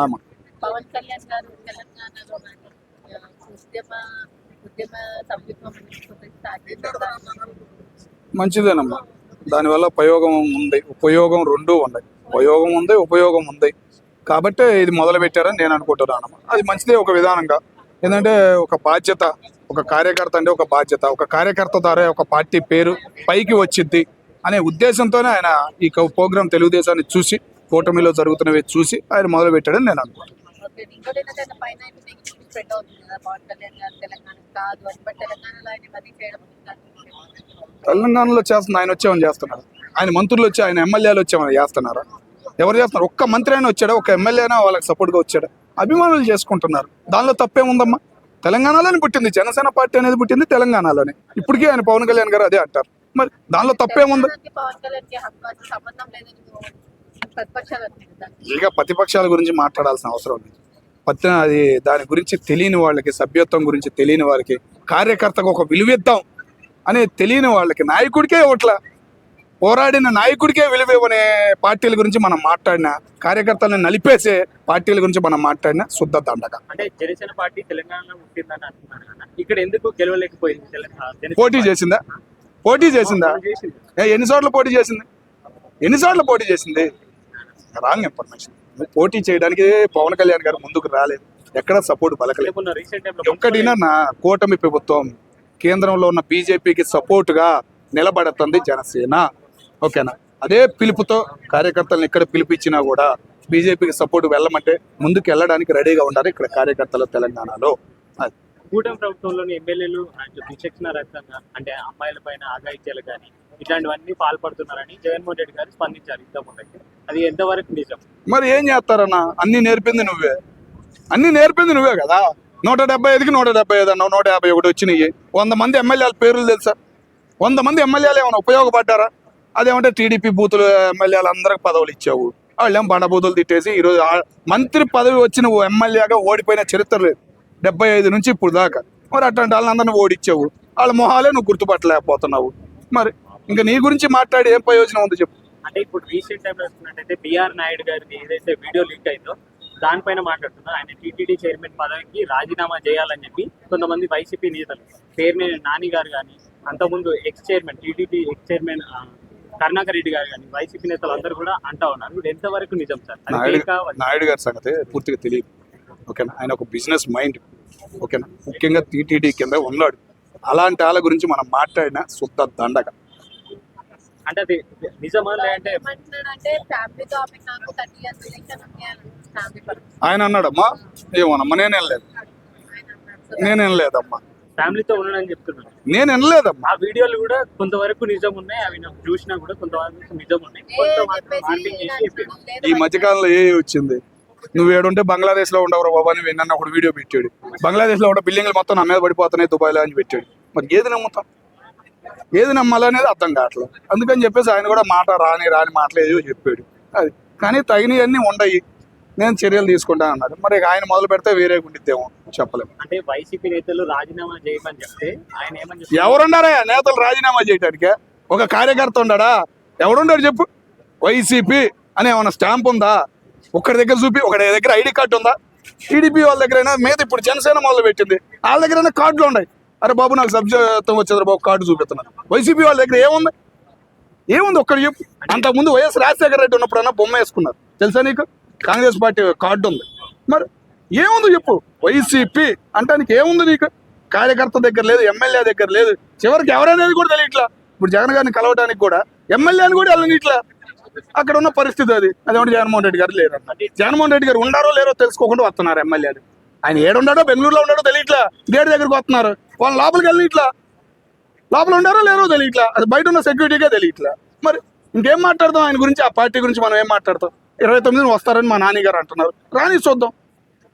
ఆమా. పవన్ కళ్యాణ్ గారు తెలంగాణలో ఉద్యమ ఉద్యమ సభ్యత్వం స్టార్ట్ చేశారు. మంచిదేనమ్మా. దానివల్ల ఉపయోగం రెండూ ఉన్నాయి. ఉపయోగం ఉంది కాబట్టే ఇది మొదలు పెట్టారని నేను అనుకుంటున్నాను. అది మంచిదే ఒక విధానంగా. ఏంటంటే ఒక బాధ్యత, ఒక కార్యకర్త అంటే ఒక బాధ్యత, ఒక కార్యకర్త ద్వారా ఒక పార్టీ పేరు పైకి వచ్చిద్ది అనే ఉద్దేశంతోనే ఆయన ఈ ప్రోగ్రాం తెలుగుదేశాన్ని చూసి, కూటమిలో జరుగుతున్నవి చూసి ఆయన మొదలు పెట్టాడని నేను అనుకుంటున్నాను. ఓకే, ఇంకోటి ఏంటంటే పైన నెగిటివ్ స్ప్రెడ్ అవుతుంది కదా, పవన్ కళ్యాణ్ గారు తెలంగాణ కాదు అని, బట్ తెలంగాణలో ఆయన మరీ చేయడం తెలంగాణలో చేస్తున్న ఆయన వచ్చేమని చేస్తున్నారు. ఆయన మంత్రులు వచ్చి, ఆయన ఎమ్మెల్యేలు వచ్చేమని చేస్తున్నారా? ఎవరు చేస్తున్నారు? ఒక్క మంత్రి అయినా వచ్చాడా? ఒక ఎమ్మెల్యే అయినా వాళ్ళకి సపోర్ట్గా వచ్చాడా? అభిమానులు చేసుకుంటున్నారు. దానిలో తప్పేముందమ్మా? తెలంగాణలోనే పుట్టింది జనసేన పార్టీ అనేది, పుట్టింది తెలంగాణలోనే. ఇప్పటికీ ఆయన పవన్ కళ్యాణ్ గారు అదే అంటారు. మరి దానిలో తప్పేముంది? పవన్ కళ్యాణ్ కి సంబంధం లేదని ప్రతిపక్షాలు ఇక ప్రతిపక్షాల గురించి మాట్లాడాల్సిన అవసరం లేదు. అది దాని గురించి తెలియని వాళ్ళకి, సభ్యత్వం గురించి తెలియని వారికి, కార్యకర్తకు ఒక విలువిద్దాం అనే తెలియని వాళ్ళకి, నాయకుడికే ఓట్ల పోరాడిన నాయకుడికే విలువివ్వనే పార్టీల గురించి మనం మాట్లాడినా, కార్యకర్తలను నలిపేసే పార్టీల గురించి మనం మాట్లాడినా శుద్ధ దండగ. అంటే జనసేన పార్టీ తెలంగాణలో పుట్టిందని అంటున్నారు కదా, ఇక్కడ ఎందుకు గెలవలేకపోయింది? పోటీ చేసిందా? ఎన్నిసార్లు పోటీ చేసింది? Wrong information. పోటీ చేయడానికి పవన్ కళ్యాణ్ గారు ముందుకు రాలేదు, ఎక్కడ సపోర్ట్ పలకలేదు. ఒక్కటినా నా కూటమి ప్రభుత్వం కేంద్రంలో ఉన్న బీజేపీకి సపోర్టుగా నిలబడుతుంది జనసేన. ఓకేనా? అదే పిలుపుతో కార్యకర్తలను ఇక్కడ పిలిపించినా కూడా బీజేపీకి సపోర్ట్ వెళ్ళమంటే ముందుకు వెళ్ళడానికి రెడీగా ఉండాలి ఇక్కడ కార్యకర్తలు తెలంగాణలో. కూటమి ప్రభుత్వంలోని ఎమ్మెల్యేలు విచక్షణ రహితంగా, అంటే అమ్మాయిల పైన ఆగాయిత్యాలు కానీ ఇట్లాంటివన్నీ పాల్పడుతున్నారని జగన్మోహన్ రెడ్డి గారు స్పందించారు ఇంతకుముందు. అది ఎంతవరకు నిజం? మరి ఏం చేస్తారన్నా? అన్ని నేర్పింది నువ్వే కదా. 175కి 175 అన్నావు, 151 వచ్చినాయి. 100 మంది ఎమ్మెల్యేల పేర్లు తెలుసా? 100 మంది ఎమ్మెల్యేలు ఏమైనా ఉపయోగపడ్డారా? అదేమంటే టీడీపీ బూతులు ఎమ్మెల్యేలు అందరికి పదవులు ఇచ్చావు. వాళ్ళేం బండబూతులు తిట్టేసి ఈరోజు మంత్రి పదవి వచ్చిన ఎమ్మెల్యేగా ఓడిపోయిన చరిత్ర లేదు 75 నుంచి ఇప్పుడు దాకా. మరి అట్లాంటి వాళ్ళని అందరినీ ఓడిచ్చావు. వాళ్ళ మొహాలే నువ్వు గుర్తుపట్టలేకపోతున్నావు. మరి ఇంకా నీ గురించి మాట్లాడి ఏం ప్రయోజనం ఉంది చెప్పు? అంటే ఇప్పుడు రీసెంట్ టైంలో వస్తున్నట్టయితే బిఆర్ నాయుడు గారిది ఏదైతే వీడియో లీక్ అయిందో దానిపైన మాట్లాడుతున్నారు. ఆయన టీటీడీ చైర్మన్ పదవికి రాజీనామా చేయాలని చెప్పి కొంతమంది వైసీపీ నేతలు, పేర్నేని నాని గారు కానీ, అంతకుముందు TTD X chairman Karunakar Reddy గారు కానీ, వైసీపీ నేతలు అందరూ కూడా అంటా ఉన్నారు. ఇప్పుడు ఎంతవరకు నిజం సార్? నాయుడు గారి సంగతి పూర్తిగా తెలియదు. ఓకేనా? ఆయన ఒక బిజినెస్ మైండ్. ఓకేనా? ముఖ్యంగా టీటీడీ కింద ఉన్నాడు. అలాంటి వాళ్ళ గురించి మనం మాట్లాడిన శుద్ధ దండగ. అంటే అది నిజమా లేదంటే ఆయన అన్నాడమ్మా? ఏమోనమ్మా, నేను వినలేదమ్మా. ఫ్యామిలీతో ఉన్నానని చెప్తున్నాను. నేను వినలేదమ్మా. ఆ వీడియోలు కూడా కొంతవరకు నిజం ఉన్నాయి, అవి నాకు చూసినా కూడా కొంతవరకు నిజం ఉన్నాయి. ఈ మధ్యకాలంలో వచ్చింది? నువ్వు ఏడుంటే బంగ్లాదేశ్ లో ఉండవు బాబా అని విన్న ఒక వీడియో పెట్టాడు. బంగ్లాదేశ్ లో ఉండే బిల్డింగ్లు మొత్తం నా మీద పడిపోతున్నాయి దుబాయ్లో అని పెట్టాడు. మరి ఏది నమ్ముతాం? ఏది నమ్మాలనేది అర్థం కావట్లేదు. అందుకని చెప్పేసి ఆయన కూడా రాని మాటలు ఏదో చెప్పాడు. అది కానీ తగినవన్నీ ఉండయి, నేను చర్యలు తీసుకుంటాను అన్నాడు. మరి ఆయన మొదలు పెడితే వేరే ఉండిద్దేమో చెప్పలేము. అంటే వైసీపీ నేతలు రాజీనామా చేయమని చెప్తే ఆయన ఏమని? ఎవరున్నారా నేతలు రాజీనామా చేయడానికి? ఒక కార్యకర్త ఉన్నాడా? ఎవడున్నాడు చెప్పు? వైసీపీ అనే ఏమన్నా స్టాంప్ ఉందా? ఒక్కడి దగ్గర చూపి. ఒకటి దగ్గర ఐడి కార్డు ఉందా? టీడీపీ వాళ్ళ దగ్గరైనా, మీద ఇప్పుడు జనసేన మొదలు పెట్టింది, వాళ్ళ దగ్గరైనా కార్డులు ఉన్నాయి. అరే బాబు నాకు సభ్యత్వం వచ్చేది బాబు, కార్డు చూపిస్తున్నారు. వైసీపీ వాళ్ళ దగ్గర ఏముంది ఒక్కడు చెప్పు. అంతకుముందు వైఎస్ రాజశేఖర రెడ్డి ఉన్నప్పుడన్నా బొమ్మ వేసుకున్నారు తెలుసా నీకు? కాంగ్రెస్ పార్టీ కార్డు ఉంది. మరి ఏముంది చెప్పు? వైసీపీ అంటానికి ఏముంది నీకు? కార్యకర్త దగ్గర లేదు, ఎమ్మెల్యే దగ్గర లేదు, చివరికి ఎవరనేది కూడా తెలియట్లా. ఇప్పుడు జగన్ గారిని కలవడానికి కూడా ఎమ్మెల్యేని కూడా వెళ్ళని ఇట్లా. అక్కడ ఉన్న పరిస్థితి అది. అదేమంటే జగన్మోహన్ రెడ్డి గారు లేరు. జగన్మోహన్ రెడ్డి గారు ఉన్నారో లేరో తెలుసుకోకుండా వస్తున్నారు ఎమ్మెల్యేలు. ఆయన ఏడున్నాడో, బెంగళూరులో ఉన్నాడో తెలియట్లా, గేట్ దగ్గరకు వస్తున్నారు. వాళ్ళు లోపలికి వెళ్ళి ఇట్లా, లోపల ఉన్నారో లేరో తెలియట్లా, అది బయట ఉన్న సెక్యూరిటీగా తెలియట్లా. మరి ఇంకేం మాట్లాడతాం ఆయన గురించి? ఆ పార్టీ గురించి మనం ఏం మాట్లాడతాం? 29ని వస్తారని మా నాన్నగారు అంటున్నారు. రాని చూద్దాం.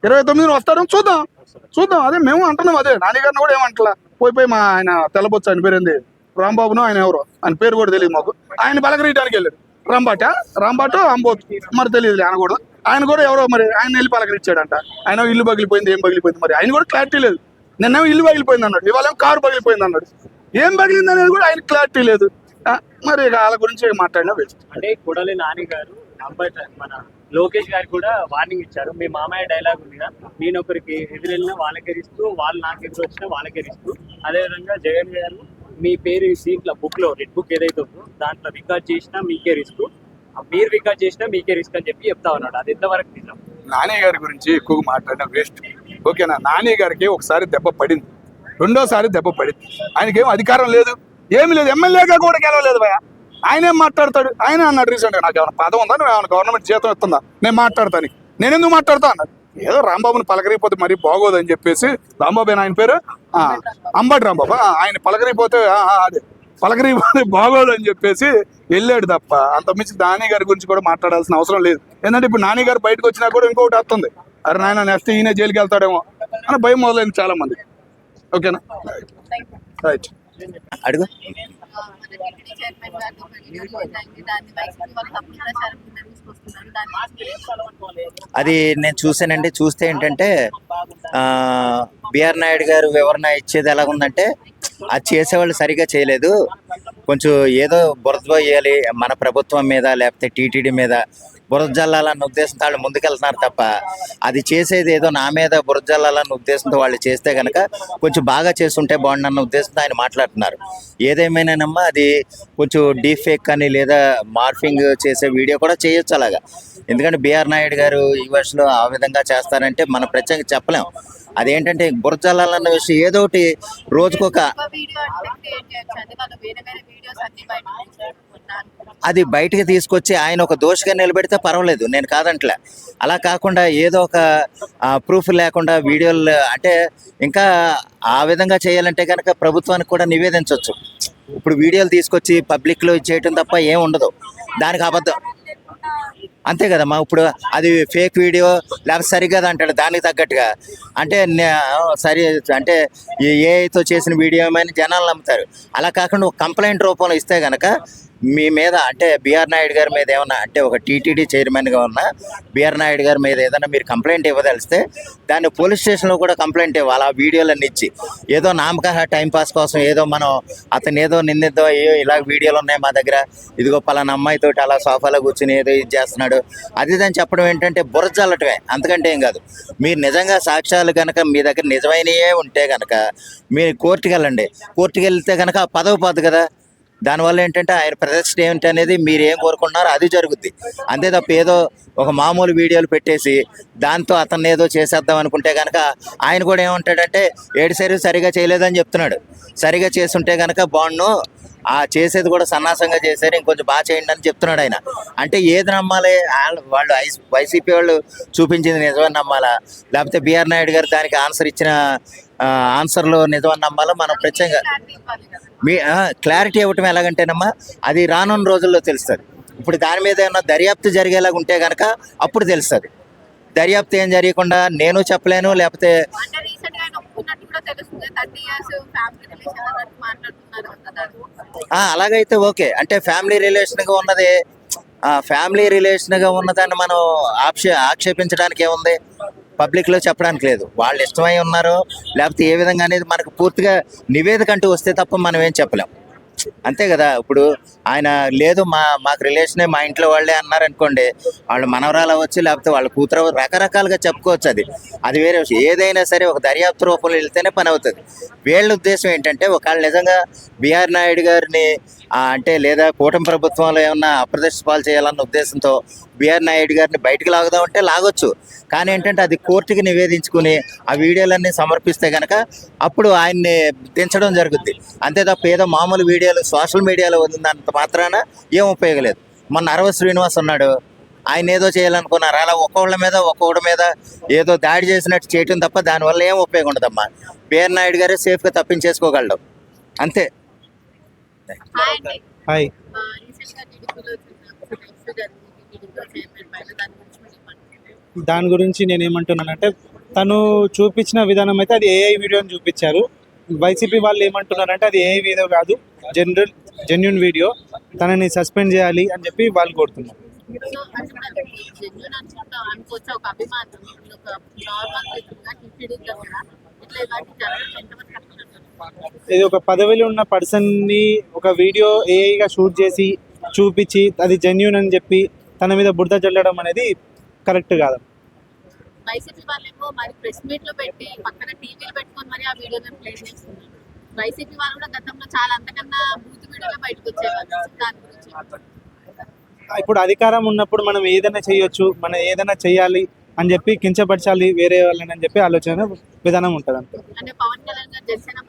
29ని వస్తారని చూద్దాం. అదే మేము అంటున్నాం. అదే నాన్నగారిని కూడా ఏమంటలా. పోయి మా ఆయన తెల్లబొచ్చు, ఆయన పేరు ఏంది, రాంబాబును, ఆయన ఎవరో, ఆయన పేరు కూడా తెలియదు మాకు. ఆయన పలకరీయడానికి వెళ్ళారు. రాంబాటో అంబోతు మరి తెలియదు. ఆయన కూడా ఎవరో మరి ఆయన వెళ్ళి పలకరించాడంట. ఆయన ఇల్లు పగిలిపోయింది, ఏం పగిలిపోయింది మరి ఆయన కూడా క్లారిటీ లేదు. నిన్నేమో ఇల్లు పగిలిపోయింది అన్నాడు, ఇవాళ కారు పగిలిపోయింది అన్నాడు. ఏం పగిలింది అనేది కూడా ఆయన క్లారిటీ లేదు. మరి వాళ్ళ గురించి మాట్లాడినా వేస్ట్. అంటే కొడాలి నాని గారు మన లోకేష్ గారు కూడా వార్నింగ్ ఇచ్చారు. మీ మామయ్య డైలాగ్ ఉందిగా, నేను ఒకరికి ఎదురెళ్ళినా వాళ్ళకే రిస్క్, వాళ్ళు నాకు ఎదురు వచ్చినా వాళ్ళకే రిస్క్. అదేవిధంగా జగన్ గారు మీ పేరు సీట్ల బుక్ లో రెడ్ బుక్ ఏదైతే ఉందో దాంట్లో రికార్డ్ చేసినా మీకే రిస్క్, మీరు రికార్డ్ చేసినా మీకే రిస్క్ అని చెప్పి చెప్తా ఉన్నాడు. అది ఎంతవరకు నిజం? నాని గారి గురించి ఎక్కువగా మాట్లాడిన వేస్ట్. ఓకేనా, నాని గారికి ఒకసారి దెబ్బ పడింది, రెండోసారి దెబ్బ పడింది. ఆయనకేం అధికారం లేదు, ఏమి లేదు, ఎమ్మెల్యేగా కూడా గెలవలేదు భయ. ఆయన ఏం మాట్లాడతాడు? ఆయన అన్నాడు రీసెంట్గా, నాకు ఏమైనా పదం ఉందా, నువ్వు ఏమైనా గవర్నమెంట్ జీతం ఇస్తుందా, నేను మాట్లాడతాను. నేను ఎందుకు మాట్లాడతా అన్నాడు. ఏదో రాంబాబుని పలకరిపోతే మరీ బాగోదని చెప్పేసి, రాంబాబు ఆయన పేరు అంబటి రాంబాబు, ఆయన పలకరిపోతే అదే పలకరిపోతే బాగోదని చెప్పేసి వెళ్ళాడు తప్ప అంతమించి నాని గారి గురించి కూడా మాట్లాడాల్సిన అవసరం లేదు. ఎందుకంటే ఇప్పుడు నాని గారు బయటకు వచ్చినా కూడా ఇంకొకటి వస్తుంది, అరే నాయన నెక్స్ట్ ఈయన జైలుకి వెళ్తాడేమో అని భయం మొదలైంది చాలా మంది. ఓకేనా, రైట్. అడుగు. మన టీటీడీ చైర్మన్ గారితో ఒక వీడియో రిలీజ్ అయింది. దాన్ని వైసీపీ వాళ్ళు తప్పుడు ప్రచారం కింద తీసుకొస్తున్నారు. దాన్ని అది నేను చూసానండి. చూస్తే ఏంటంటే బిఆర్ నాయుడు గారు వివరణ ఇచ్చేది ఎలాగుందంటే, అది చేసేవాళ్ళు సరిగా చేయలేదు, కొంచెం ఏదో బురద పోయాలి మన ప్రభుత్వం మీద లేకపోతే టీటీడీ మీద బురద జల్లాలన్న ఉద్దేశంతో వాళ్ళు ముందుకెళ్తున్నారు తప్ప, అది చేసేది ఏదో నా మీద బురద జల్లాలన్న ఉద్దేశంతో వాళ్ళు చేస్తే కనుక కొంచెం బాగా చేస్తుంటే బాగుండన్న ఉద్దేశంతో ఆయన మాట్లాడుతున్నారు. ఏదేమైనానమ్మా అది కొంచెం డీప్ ఫేక్ కానీ లేదా మార్ఫింగ్ చేసే వీడియో కూడా చేయొచ్చు అలాగా. ఎందుకంటే బిఆర్ నాయుడు గారు ఈ వర్షంలో ఆ విధంగా చేస్తారంటే మనం ప్రత్యేకంగా చెప్పలేం. అదేంటంటే బురద జల్లాలన్న విషయం ఏదో ఒకటి రోజుకొక వీడియో అంటే క్రియేట్ చేయొచ్చు. అది వాళ్ళు వేరే వేరే వీడియోస్ అన్ని బయట అది బయటకు తీసుకొచ్చి ఆయన ఒక దోషిగా నిలబెడితే పర్వాలేదు, నేను కాదంటలే. అలా కాకుండా ఏదో ఒక ప్రూఫ్ లేకుండా వీడియోలు అంటే ఇంకా ఆ విధంగా చేయాలంటే కనుక ప్రభుత్వానికి కూడా నివేదించవచ్చు. ఇప్పుడు వీడియోలు తీసుకొచ్చి పబ్లిక్లో చేయటం తప్ప ఏం ఉండదు, దానికి అబద్ధం అంతే కదమ్మా. ఇప్పుడు అది ఫేక్ వీడియో లేకపోతే సరిగ్గా అంటాడు దానికి తగ్గట్టుగా, అంటే సరి అంటే ఏఐతో చేసిన వీడియో అని జనాలు నమ్ముతారు. అలా కాకుండా ఒక కంప్లైంట్ రూపంలో ఇస్తే కనుక మీ మీద అంటే బిఆర్ నాయుడు గారి మీద ఏమన్నా అంటే ఒక టీటీడీ చైర్మన్గా ఉన్న బిఆర్ నాయుడు గారి మీద ఏదైనా మీరు కంప్లైంట్ ఇవ్వదలిస్తే దాన్ని పోలీస్ స్టేషన్లో కూడా కంప్లైంట్ ఇవ్వాలి. ఆ వీడియోలన్నీ ఇచ్చి ఏదో నామక టైంపాస్ కోసం ఏదో మనం అతను ఏదో నిందిద్దాం, ఇలా వీడియోలు ఉన్నాయి మా దగ్గర, ఇదిగో పలానా అమ్మాయితో అలా సోఫాలో కూర్చుని ఏదో ఇది చేస్తున్నాడు అది ఇదని చెప్పడం ఏంటంటే బురద చల్లటమే, అంతకంటే ఏం కాదు. మీరు నిజంగా సాక్ష్యాలు కనుక మీ దగ్గర నిజమైనయే ఉంటే కనుక మీరు కోర్టుకి వెళ్ళండి. కోర్టుకి వెళ్తే కనుక ఆ పదవి పోదు కదా. దానివల్ల ఏంటంటే ఆయన ప్రదర్శన ఏమిటి అనేది మీరు ఏం కోరుకుంటున్నారో అది జరుగుద్ది. అంతే తప్ప ఏదో ఒక మామూలు వీడియోలు పెట్టేసి దాంతో అతన్ని ఏదో చేసేద్దాం అనుకుంటే కనుక ఆయన కూడా ఏమంటాడంటే సరిగా చేయలేదని చెప్తున్నాడు. సరిగా చేస్తుంటే కనుక బాగుండు, ఆ చేసేది కూడా సన్నాసంగా చేశారు, ఇంకొంచెం బాగా చేయండి అని చెప్తున్నాడు ఆయన. అంటే ఏది నమ్మాలి? వాళ్ళు వైసీపీ వాళ్ళు చూపించింది నిజమని నమ్మాలా, లేకపోతే బిఆర్ నాయుడు గారు దానికి ఆన్సర్ ఇచ్చిన ఆన్సర్లో నిజమని నమ్మాలా? మనం ప్రత్యేకంగా మీ క్లారిటీ ఇవ్వటం ఎలాగంటేనమ్మా అది రానున్న రోజుల్లో తెలుస్తుంది. ఇప్పుడు దాని మీద ఏమన్నా దర్యాప్తు జరిగేలాగా ఉంటే కనుక అప్పుడు తెలుస్తుంది. దర్యాప్తు ఏం జరగకుండా నేను చెప్పలేను, లేకపోతే అలాగైతే ఓకే. అంటే ఫ్యామిలీ రిలేషన్గా ఉన్నది, ఫ్యామిలీ రిలేషన్గా ఉన్నదాన్ని మనం ఆక్షేపించడానికి ఏముంది, పబ్లిక్లో చెప్పడానికి లేదు. వాళ్ళు ఇష్టమై ఉన్నారు లేకపోతే ఏ విధంగా అనేది మనకు పూర్తిగా నివేదిక అంటూ వస్తే తప్ప మనం ఏం చెప్పలేం, అంతే కదా. ఇప్పుడు ఆయన లేదు మాకు రిలేషనే మా ఇంట్లో వాళ్ళే అన్నారనుకోండి, వాళ్ళు మనవరాలు అవ్వచ్చు లేకపోతే వాళ్ళ కూతురు రకరకాలుగా చెప్పుకోవచ్చు. అది వేరే విషయం. ఏదైనా సరే ఒక దర్యాప్తు రూపంలో వెళ్తేనే పని అవుతుంది. వీళ్ళ ఉద్దేశం ఏంటంటే ఒకవేళ నిజంగా బిఆర్ నాయుడు గారిని అంటే లేదా కూటమి ప్రభుత్వంలో ఏమన్నా అప్రదిష్ట పాలు చేయాలన్న ఉద్దేశంతో బిఆర్ నాయుడు గారిని బయటకు లాగుదామంటే లాగొచ్చు. కానీ ఏంటంటే అది కోర్టుకి నివేదించుకుని ఆ వీడియోలన్నీ సమర్పిస్తే కనుక అప్పుడు ఆయన్ని దించడం జరుగుద్ది. అంతే తప్ప ఏదో మామూలు వీడియోలు సోషల్ మీడియాలో వదిలినంత మాత్రాన ఏం ఉపయోగం లేదు. మొన్న అరవ శ్రీనివాస్ ఉన్నాడు, ఆయన ఏదో చేయాలనుకున్నారు, అలా ఒక్కొక్కడి మీద ఏదో దాడి చేసినట్టు చేయటం తప్ప దానివల్ల ఏం ఉపయోగం ఉండదమ్మా. బిఆర్ నాయుడు గారే సేఫ్గా తప్పించేసుకోగలడు, అంతే. హాయ్. దాని గురించి నేను ఏమంటున్నానంటే తను చూపించిన విధానం అయితే అది ఏఐ వీడియో అని చూపించారు. వైసీపీ వాళ్ళు ఏమంటున్నారంటే అది ఏఐ వీడియో కాదు, జెన్యున్ వీడియో, తనని సస్పెండ్ చేయాలి అని చెప్పి వాళ్ళు కోరుతున్నారు. ఇది ఒక పదవిలో ఉన్న పర్సన్ని ఒక వీడియో ఏఐగా షూట్ చేసి చూపించి అది జెన్యున్ అని చెప్పి తన మీద బురద చల్లడం అనేది కరెక్ట్ కాదు. వైసీపీ వాళ్ళేమో మరి ప్రెస్ మీట్ లో పెట్టి పక్కన టీవీలు పెట్టుకొని మరి ఆ వీడియోని ప్లే చేస్తున్నారు. వైసీపీ వాళ్ళు కూడా గతంలో చాలా అంతకన్నా బూత్ వీడియోలో బయటకు వచ్చేవాళ్ళు. దాని గురించి ఇప్పుడు అధికారం ఉన్నప్పుడు మనం ఏదైనా చేయొచ్చు, మనం ఏదైనా చేయాలి అని చెప్పి కించపరచాలి వేరే వాళ్ళని అని చెప్పి ఆలోచన విధానం ఉంటుంది అంతే. అంటే పవన్ కళ్యాణ్ గారు జనసేన పార్టీ